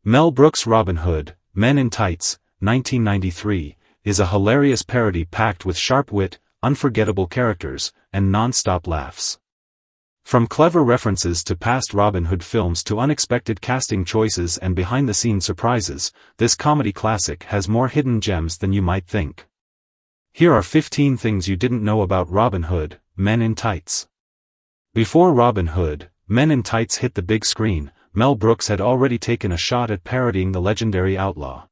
Mel Brooks' Robinhood, Men in Tights, 1993, is a hilarious parody packed with sharp wit, unforgettable characters, and non-stop laughs. From clever references to past Robin Hood films to unexpected casting choices and behind-the-scenes surprises, this comedy classic has more hidden gems than you might think. Here are 15 things you didn't know about Robin Hood, Men in Tights. Before Robin Hood, Men in Tights hit the big screen, Mel Brooks had already taken a shot at parodying the legendary outlaw.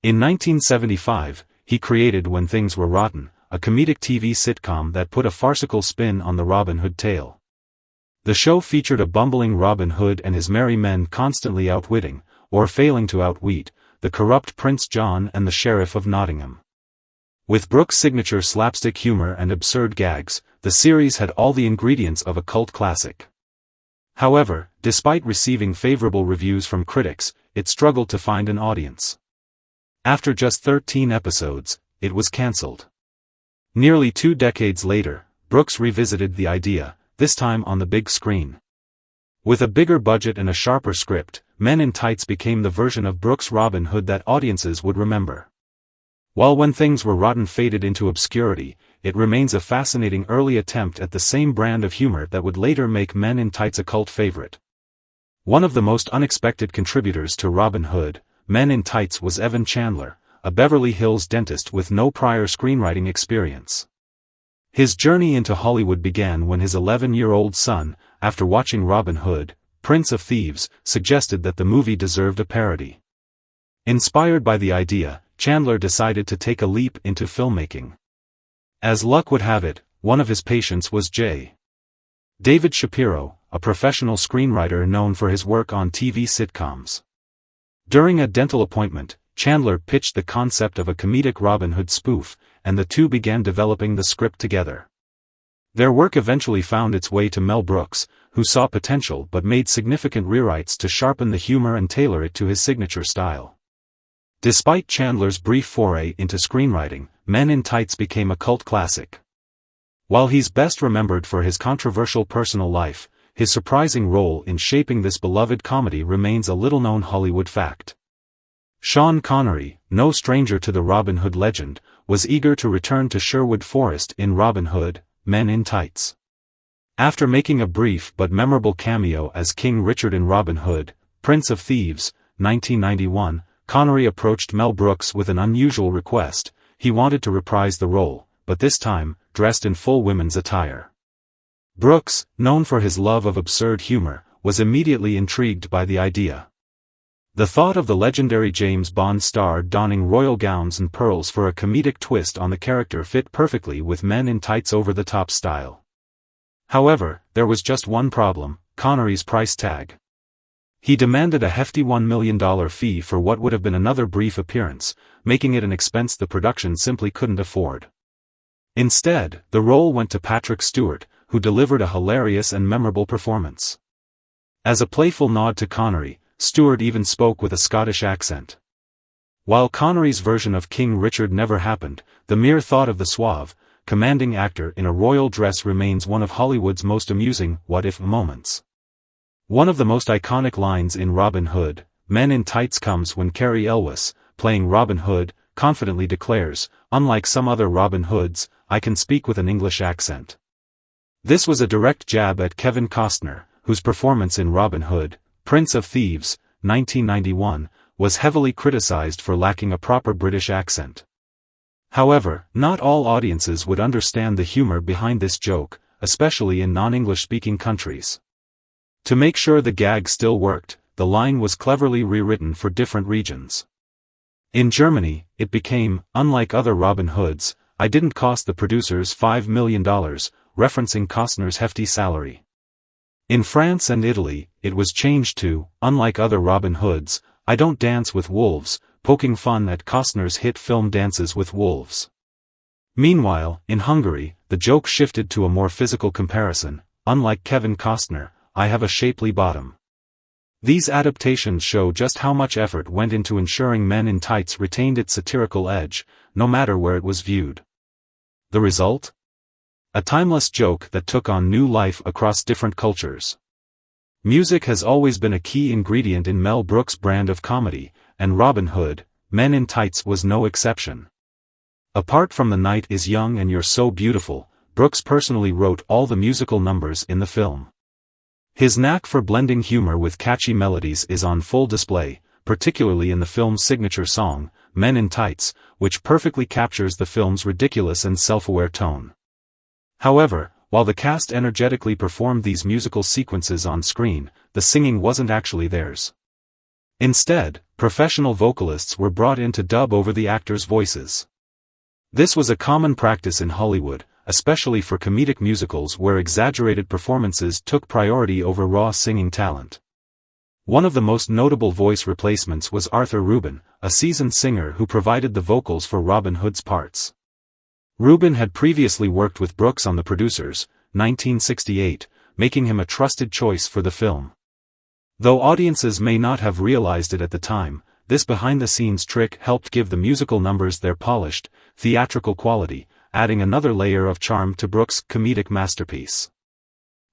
In 1975, he created When Things Were Rotten, a comedic TV sitcom that put a farcical spin on the Robin Hood tale. The show featured a bumbling Robin Hood and his merry men constantly outwitting, or failing to outwit, the corrupt Prince John and the Sheriff of Nottingham. With Brooks' signature slapstick humor and absurd gags, the series had all the ingredients of a cult classic. However, despite receiving favorable reviews from critics, it struggled to find an audience. After just 13 episodes, it was cancelled. Nearly 2 decades later, Brooks revisited the idea, this time on the big screen. With a bigger budget and a sharper script, Men in Tights became the version of Brooks' Robin Hood that audiences would remember. While When Things Were Rotten faded into obscurity, it remains a fascinating early attempt at the same brand of humor that would later make Men in Tights a cult favorite. One of the most unexpected contributors to Robin Hood, Men in Tights was Evan Chandler, a Beverly Hills dentist with no prior screenwriting experience. His journey into Hollywood began when his 11-year-old son, after watching Robin Hood, Prince of Thieves, suggested that the movie deserved a parody. Inspired by the idea, Chandler decided to take a leap into filmmaking. As luck would have it, one of his patients was J. David Shapiro, a professional screenwriter known for his work on TV sitcoms. During a dental appointment, Chandler pitched the concept of a comedic Robin Hood spoof, and the two began developing the script together. Their work eventually found its way to Mel Brooks, who saw potential but made significant rewrites to sharpen the humor and tailor it to his signature style. Despite Chandler's brief foray into screenwriting, Men in Tights became a cult classic. While he's best remembered for his controversial personal life, his surprising role in shaping this beloved comedy remains a little-known Hollywood fact. Sean Connery, no stranger to the Robin Hood legend, was eager to return to Sherwood Forest in Robin Hood, Men in Tights. After making a brief but memorable cameo as King Richard in Robin Hood, Prince of Thieves, 1991, Connery approached Mel Brooks with an unusual request. He wanted to reprise the role, but this time, dressed in full women's attire. Brooks, known for his love of absurd humor, was immediately intrigued by the idea. The thought of the legendary James Bond star donning royal gowns and pearls for a comedic twist on the character fit perfectly with Men in Tights' over-the-top style. However, there was just one problem: Connery's price tag. He demanded a hefty $1 million fee for what would have been another brief appearance, making it an expense the production simply couldn't afford. Instead, the role went to Patrick Stewart, who delivered a hilarious and memorable performance. As a playful nod to Connery, Stewart even spoke with a Scottish accent. While Connery's version of King Richard never happened, the mere thought of the suave, commanding actor in a royal dress remains one of Hollywood's most amusing what-if moments. One of the most iconic lines in Robin Hood, Men in Tights comes when Cary Elwes, playing Robin Hood, confidently declares, "Unlike some other Robin Hoods, I can speak with an English accent." This was a direct jab at Kevin Costner, whose performance in Robin Hood, Prince of Thieves, 1991, was heavily criticized for lacking a proper British accent. However, not all audiences would understand the humor behind this joke, especially in non-English-speaking countries. To make sure the gag still worked, the line was cleverly rewritten for different regions. In Germany, it became, "Unlike other Robin Hoods, I didn't cost the producers $5 million, referencing Costner's hefty salary. In France and Italy, it was changed to, "Unlike other Robin Hoods, I don't dance with wolves," poking fun at Costner's hit film Dances with Wolves. Meanwhile, in Hungary, the joke shifted to a more physical comparison: "Unlike Kevin Costner, I have a shapely bottom." These adaptations show just how much effort went into ensuring Men in Tights retained its satirical edge, no matter where it was viewed. The result? A timeless joke that took on new life across different cultures. Music has always been a key ingredient in Mel Brooks' brand of comedy, and Robin Hood, Men in Tights was no exception. Apart from The Night is Young and You're So Beautiful, Brooks personally wrote all the musical numbers in the film. His knack for blending humor with catchy melodies is on full display, particularly in the film's signature song, Men in Tights, which perfectly captures the film's ridiculous and self-aware tone. However, while the cast energetically performed these musical sequences on screen, the singing wasn't actually theirs. Instead, professional vocalists were brought in to dub over the actors' voices. This was a common practice in Hollywood, especially for comedic musicals where exaggerated performances took priority over raw singing talent. One of the most notable voice replacements was Arthur Rubin, a seasoned singer who provided the vocals for Robin Hood's parts. Rubin had previously worked with Brooks on The Producers, 1968, making him a trusted choice for the film. Though audiences may not have realized it at the time, this behind-the-scenes trick helped give the musical numbers their polished, theatrical quality, adding another layer of charm to Brooks' comedic masterpiece.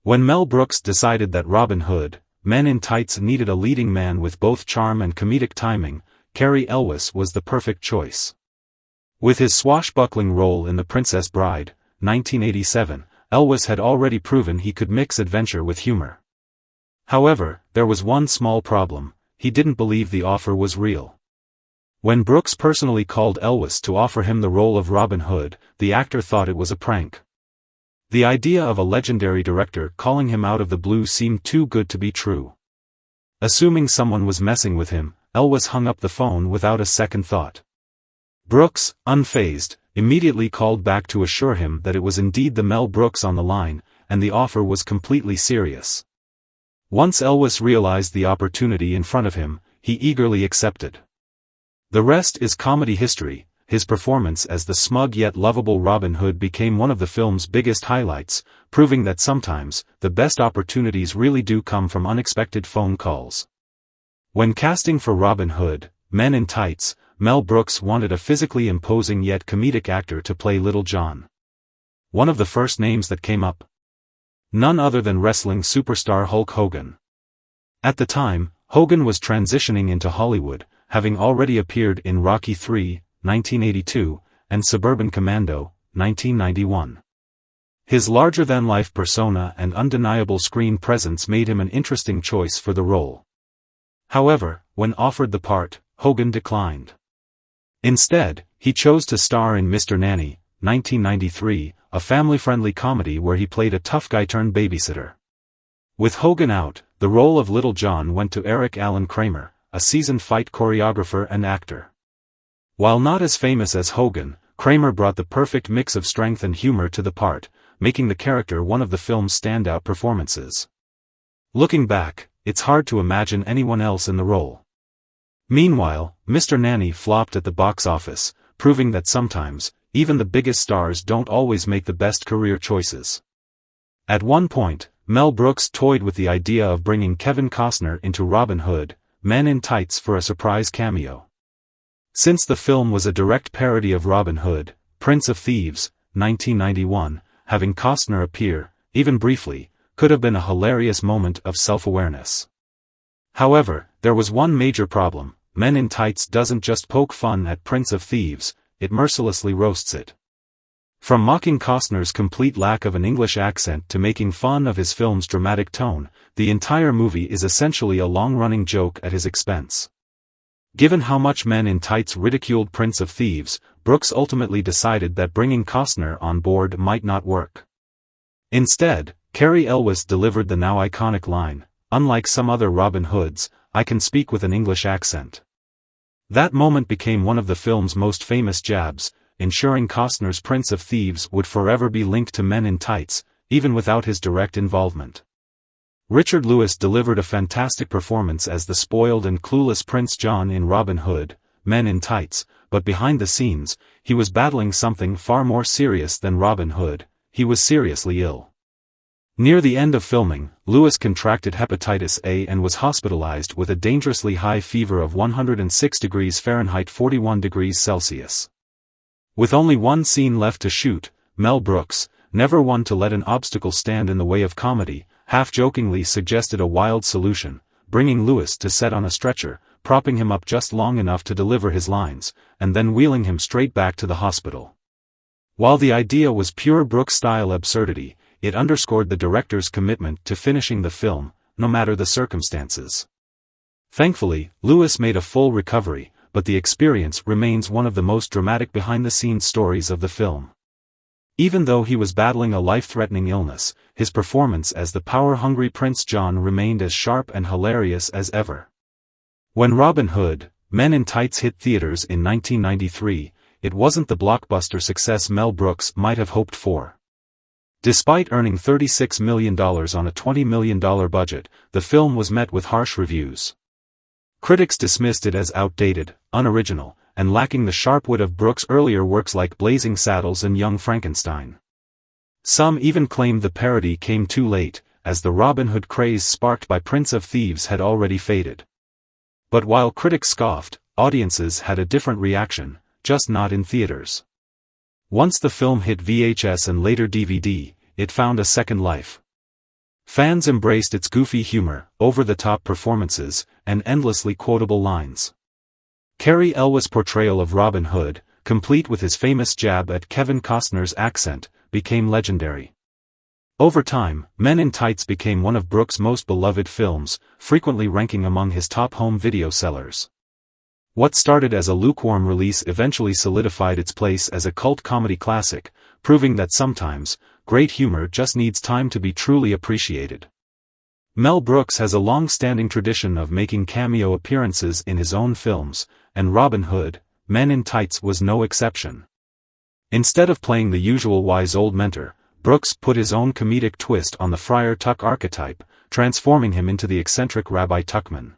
When Mel Brooks decided that Robin Hood, Men in Tights needed a leading man with both charm and comedic timing, Cary Elwes was the perfect choice. With his swashbuckling role in The Princess Bride, 1987, Elwes had already proven he could mix adventure with humor. However, there was one small problem: he didn't believe the offer was real. When Brooks personally called Elwes to offer him the role of Robin Hood, the actor thought it was a prank. The idea of a legendary director calling him out of the blue seemed too good to be true. Assuming someone was messing with him, Elwes hung up the phone without a second thought. Brooks, unfazed, immediately called back to assure him that it was indeed the Mel Brooks on the line, and the offer was completely serious. Once Elwes realized the opportunity in front of him, he eagerly accepted. The rest is comedy history. His performance as the smug yet lovable Robin Hood became one of the film's biggest highlights, proving that sometimes, the best opportunities really do come from unexpected phone calls. When casting for Robin Hood, Men in Tights, Mel Brooks wanted a physically imposing yet comedic actor to play Little John. One of the first names that came up? None other than wrestling superstar Hulk Hogan. At the time, Hogan was transitioning into Hollywood, having already appeared in Rocky III, 1982, and Suburban Commando, 1991. His larger-than-life persona and undeniable screen presence made him an interesting choice for the role. However, when offered the part, Hogan declined. Instead, he chose to star in Mr. Nanny, 1993, a family-friendly comedy where he played a tough guy-turned-babysitter. With Hogan out, the role of Little John went to Eric Allen Kramer, a seasoned fight choreographer and actor. While not as famous as Hogan, Kramer brought the perfect mix of strength and humor to the part, making the character one of the film's standout performances. Looking back, it's hard to imagine anyone else in the role. Meanwhile, Mr. Nanny flopped at the box office, proving that sometimes, even the biggest stars don't always make the best career choices. At one point, Mel Brooks toyed with the idea of bringing Kevin Costner into Robin Hood, Men in Tights for a surprise cameo. Since the film was a direct parody of Robin Hood, Prince of Thieves, 1991, having Costner appear, even briefly, could have been a hilarious moment of self-awareness. However, there was one major problem: Men in Tights doesn't just poke fun at Prince of Thieves, it mercilessly roasts it. From mocking Costner's complete lack of an English accent to making fun of his film's dramatic tone, the entire movie is essentially a long-running joke at his expense. Given how much Men in Tights ridiculed Prince of Thieves, Brooks ultimately decided that bringing Costner on board might not work. Instead, Cary Elwes delivered the now iconic line, "Unlike some other Robin Hoods, I can speak with an English accent." That moment became one of the film's most famous jabs, ensuring Costner's Prince of Thieves would forever be linked to Men in Tights, even without his direct involvement. Richard Lewis delivered a fantastic performance as the spoiled and clueless Prince John in Robin Hood, Men in Tights, but behind the scenes, he was battling something far more serious than Robin Hood. He was seriously ill. Near the end of filming, Lewis contracted hepatitis A and was hospitalized with a dangerously high fever of 106 degrees Fahrenheit 41 degrees Celsius. With only one scene left to shoot, Mel Brooks, never one to let an obstacle stand in the way of comedy, half-jokingly suggested a wild solution, bringing Lewis to set on a stretcher, propping him up just long enough to deliver his lines, and then wheeling him straight back to the hospital. While the idea was pure Brooks-style absurdity, it underscored the director's commitment to finishing the film, no matter the circumstances. Thankfully, Lewis made a full recovery, but the experience remains one of the most dramatic behind-the-scenes stories of the film. Even though he was battling a life-threatening illness, his performance as the power-hungry Prince John remained as sharp and hilarious as ever. When Robin Hood, Men in Tights hit theaters in 1993, it wasn't the blockbuster success Mel Brooks might have hoped for. Despite earning $36 million on a $20 million budget, the film was met with harsh reviews. Critics dismissed it as outdated, unoriginal, and lacking the sharp wit of Brooks' earlier works like Blazing Saddles and Young Frankenstein. Some even claimed the parody came too late, as the Robin Hood craze sparked by Prince of Thieves had already faded. But while critics scoffed, audiences had a different reaction, just not in theaters. Once the film hit VHS and later DVD, it found a second life. Fans embraced its goofy humor, over-the-top performances, and endlessly quotable lines. Cary Elwes' portrayal of Robin Hood, complete with his famous jab at Kevin Costner's accent, became legendary. Over time, Men in Tights became one of Brooks' most beloved films, frequently ranking among his top home video sellers. What started as a lukewarm release eventually solidified its place as a cult comedy classic, proving that sometimes, great humor just needs time to be truly appreciated. Mel Brooks has a long-standing tradition of making cameo appearances in his own films, and Robin Hood, Men in Tights was no exception. Instead of playing the usual wise old mentor, Brooks put his own comedic twist on the Friar Tuck archetype, transforming him into the eccentric Rabbi Tuckman.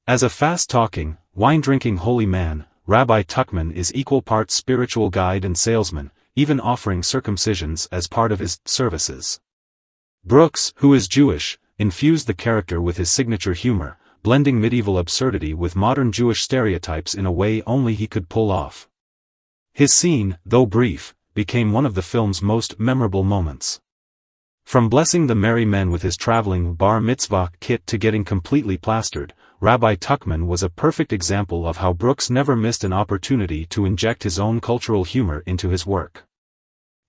As a fast-talking, wine-drinking holy man, Rabbi Tuckman is equal parts spiritual guide and salesman, even offering circumcisions as part of his services. Brooks, who is Jewish, infused the character with his signature humor, blending medieval absurdity with modern Jewish stereotypes in a way only he could pull off. His scene, though brief, became one of the film's most memorable moments. From blessing the merry men with his traveling bar mitzvah kit to getting completely plastered, Rabbi Tuckman was a perfect example of how Brooks never missed an opportunity to inject his own cultural humor into his work.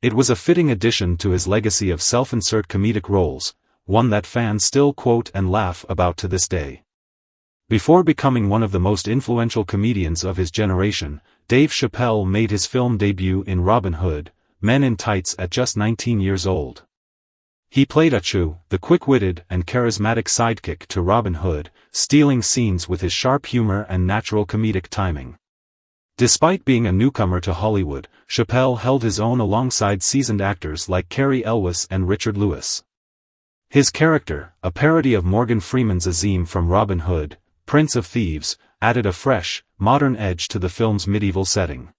It was a fitting addition to his legacy of self-insert comedic roles, one that fans still quote and laugh about to this day. Before becoming one of the most influential comedians of his generation, Dave Chappelle made his film debut in Robin Hood, Men in Tights at just 19 years old. He played Achu, the quick-witted and charismatic sidekick to Robin Hood, stealing scenes with his sharp humor and natural comedic timing. Despite being a newcomer to Hollywood, Chappelle held his own alongside seasoned actors like Cary Elwes and Richard Lewis. His character, a parody of Morgan Freeman's Azim from Robin Hood, Prince of Thieves, added a fresh, modern edge to the film's medieval setting.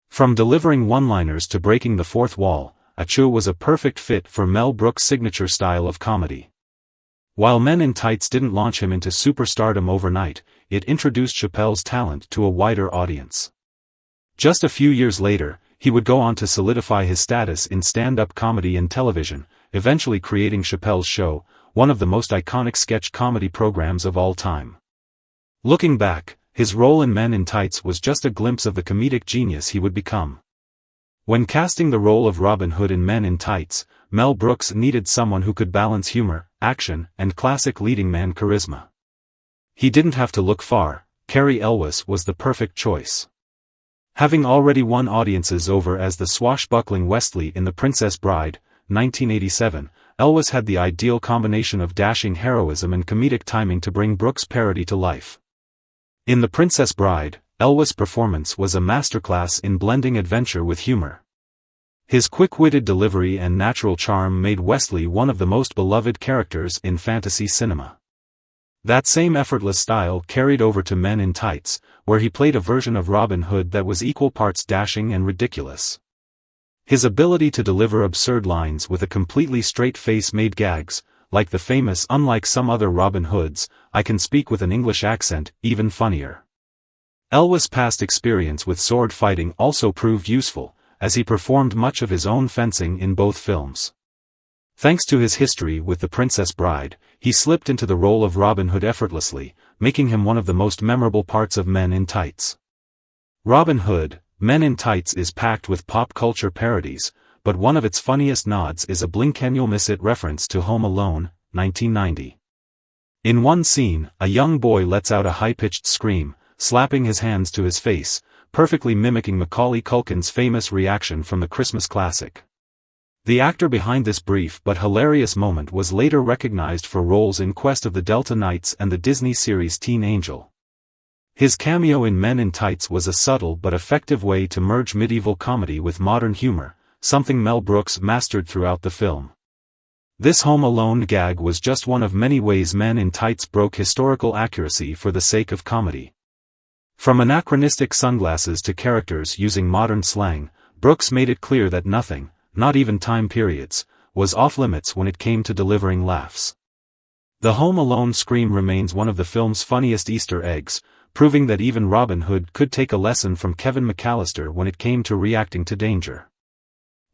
From delivering one-liners to breaking the fourth wall, Achu was a perfect fit for Mel Brooks' signature style of comedy. While Men in Tights didn't launch him into superstardom overnight, it introduced Chappelle's talent to a wider audience. Just a few years later, he would go on to solidify his status in stand-up comedy and television, eventually creating Chappelle's Show, one of the most iconic sketch comedy programs of all time. Looking back, his role in Men in Tights was just a glimpse of the comedic genius he would become. When casting the role of Robin Hood in Men in Tights, Mel Brooks needed someone who could balance humor, action, and classic leading man charisma. He didn't have to look far, Cary Elwes was the perfect choice. Having already won audiences over as the swashbuckling Westley in The Princess Bride, 1987, Elwes had the ideal combination of dashing heroism and comedic timing to bring Brooks' parody to life. In The Princess Bride, Elwes' performance was a masterclass in blending adventure with humor. His quick-witted delivery and natural charm made Westley one of the most beloved characters in fantasy cinema. That same effortless style carried over to Men in Tights, where he played a version of Robin Hood that was equal parts dashing and ridiculous. His ability to deliver absurd lines with a completely straight face made gags, like the famous "Unlike some other Robin Hoods, I can speak with an English accent," even funnier. Elwes' past experience with sword fighting also proved useful, as he performed much of his own fencing in both films. Thanks to his history with the Princess Bride, he slipped into the role of Robin Hood effortlessly, making him one of the most memorable parts of Men in Tights. Robin Hood, Men in Tights is packed with pop culture parodies, but one of its funniest nods is a blink-and-you'll-miss-it reference to Home Alone, 1990. In one scene, a young boy lets out a high-pitched scream, slapping his hands to his face, perfectly mimicking Macaulay Culkin's famous reaction from the Christmas classic. The actor behind this brief but hilarious moment was later recognized for roles in Quest of the Delta Knights and the Disney series Teen Angel. His cameo in Men in Tights was a subtle but effective way to merge medieval comedy with modern humor, something Mel Brooks mastered throughout the film. This Home Alone gag was just one of many ways Men in Tights broke historical accuracy for the sake of comedy. From anachronistic sunglasses to characters using modern slang, Brooks made it clear that nothing, not even time periods, was off-limits when it came to delivering laughs. The Home Alone scream remains one of the film's funniest Easter eggs, proving that even Robin Hood could take a lesson from Kevin McAllister when it came to reacting to danger.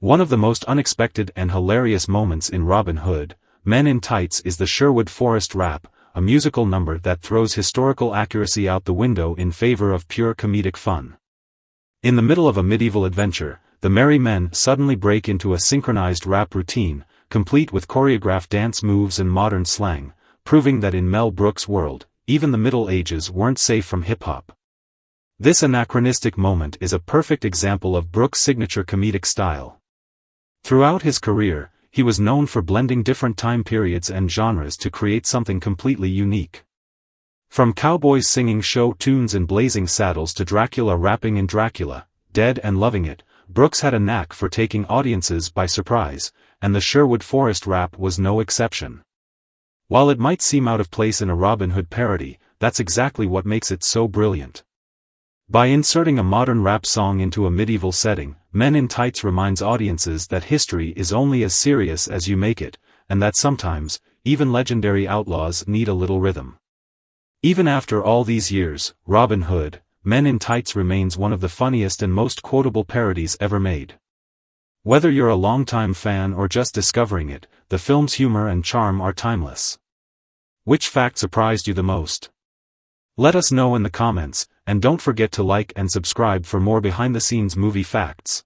One of the most unexpected and hilarious moments in Robin Hood, Men in Tights is the Sherwood Forest Rap, a musical number that throws historical accuracy out the window in favor of pure comedic fun. In the middle of a medieval adventure, the merry men suddenly break into a synchronized rap routine, complete with choreographed dance moves and modern slang, proving that in Mel Brooks' world, even the Middle Ages weren't safe from hip-hop. This anachronistic moment is a perfect example of Brooks' signature comedic style. Throughout his career, he was known for blending different time periods and genres to create something completely unique. From cowboys singing show tunes in Blazing Saddles to Dracula rapping in Dracula, Dead and Loving It, Brooks had a knack for taking audiences by surprise, and the Sherwood Forest Rap was no exception. While it might seem out of place in a Robin Hood parody, that's exactly what makes it so brilliant. By inserting a modern rap song into a medieval setting, Men in Tights reminds audiences that history is only as serious as you make it, and that sometimes, even legendary outlaws need a little rhythm. Even after all these years, Robin Hood, Men in Tights remains one of the funniest and most quotable parodies ever made. Whether you're a longtime fan or just discovering it, the film's humor and charm are timeless. Which fact surprised you the most? Let us know in the comments, and don't forget to like and subscribe for more behind-the-scenes movie facts.